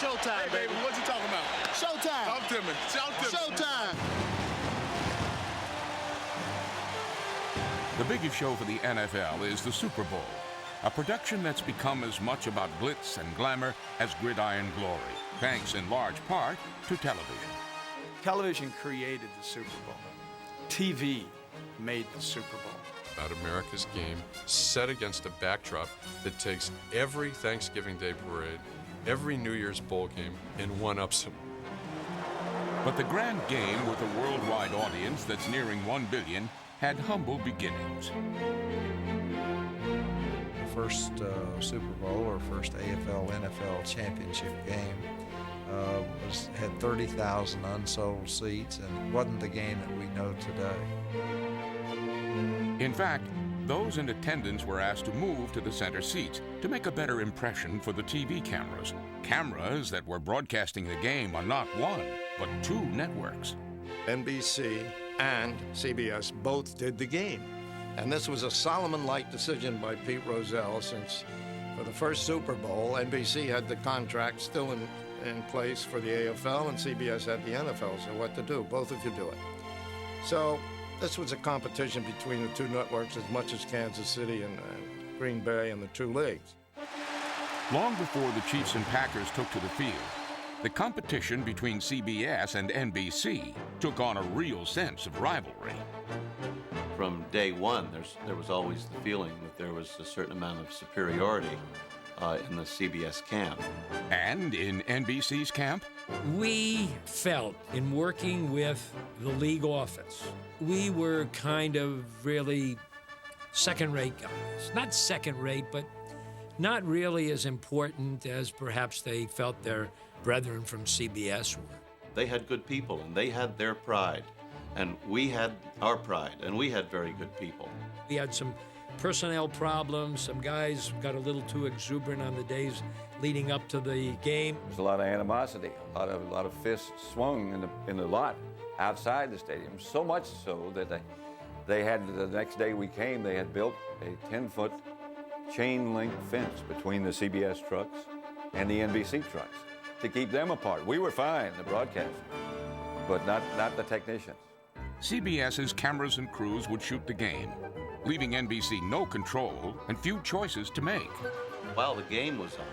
Showtime, hey, baby. What you talking about? Showtime. Talk to me. Showtime. The biggest show for the NFL is the Super Bowl, a production that's become as much about glitz and glamour as gridiron glory, thanks in large part to television. Television created the Super Bowl. TV made the Super Bowl. About America's game, set against a backdrop that takes every Thanksgiving Day parade, every New Year's bowl game, and one-ups them. But the grand game with a worldwide audience that's nearing 1 billion had humble beginnings. The first Super Bowl or first AFL NFL championship game had 30,000 unsold seats, and it wasn't the game that we know today. In fact, those in attendance were asked to move to the center seats to make a better impression for the TV cameras. Cameras that were broadcasting the game on not one, but two networks. NBC and CBS both did the game. And this was a Solomon-like decision by Pete Rozelle, since for the first Super Bowl, NBC had the contract still in place for the AFL, and CBS had the NFL. So what to do? Both of you do it. So this was a competition between the two networks as much as Kansas City and Green Bay and the two leagues. Long before the Chiefs and Packers took to the field, the competition between CBS and NBC took on a real sense of rivalry. From day one, there was always the feeling that there was a certain amount of superiority in the CBS camp. And in NBC's camp? We felt, in working with the league office, we were kind of really second-rate guys. Not second-rate, but not really as important as perhaps they felt their brethren from CBS were. They had good people, and they had their pride. And we had our pride, and we had very good people. We had some personnel problems. Some guys got a little too exuberant on the days leading up to the game. There's a lot of animosity, a lot of fists swung in the lot outside the stadium, so much so that they had, the next day we came, they had built a 10-foot chain link fence between the CBS trucks and the NBC trucks to keep them apart. We were fine, the broadcast, but not the technicians. CBS's cameras and crews would shoot the game, leaving NBC no control and few choices to make. While the game was on,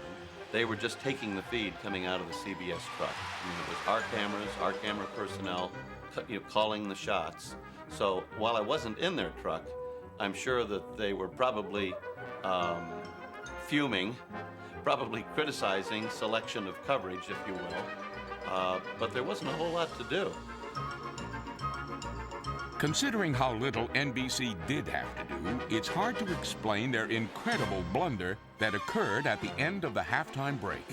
they were just taking the feed coming out of the CBS truck. I mean, it was our cameras, our camera personnel, calling the shots. So while I wasn't in their truck, I'm sure that they were probably fuming, probably criticizing selection of coverage, if you will. But there wasn't a whole lot to do. Considering how little NBC did have to do, it's hard to explain their incredible blunder that occurred at the end of the halftime break.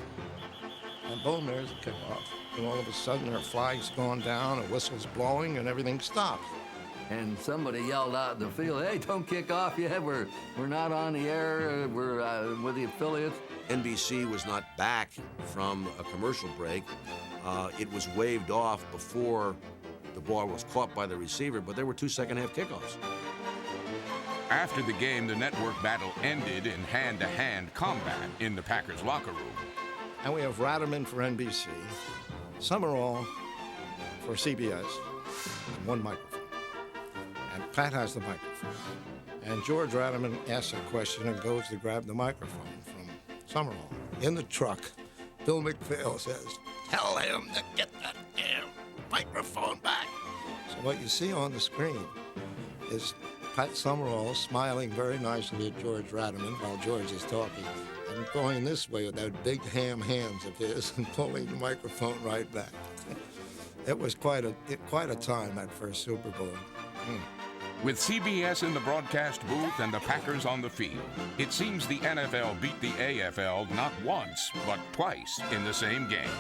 And boom, there's a kickoff. And all of a sudden, their flag's gone down, a whistle's blowing, and everything stops. And somebody yelled out in the field, "Hey, don't kick off yet. We're not on the air. We're with the affiliates." NBC was not back from a commercial break. It was waved off before the ball was caught by the receiver, but there were 2 second-half kickoffs. After the game, the network battle ended in hand-to-hand combat in the Packers' locker room. And we have Ratterman for NBC, Summerall for CBS, and one microphone. And Pat has the microphone. And George Ratterman asks a question and goes to grab the microphone from Summerall. In the truck, Bill McPhail says, "Tell him to get that damn microphone back." So what you see on the screen is Pat Summerall smiling very nicely at George Ratterman while George is talking, and going this way with those big ham hands of his and pulling the microphone right back. It was quite a time, that first Super Bowl. With CBS in the broadcast booth and the Packers on the field, it seems the NFL beat the AFL not once, but twice in the same game.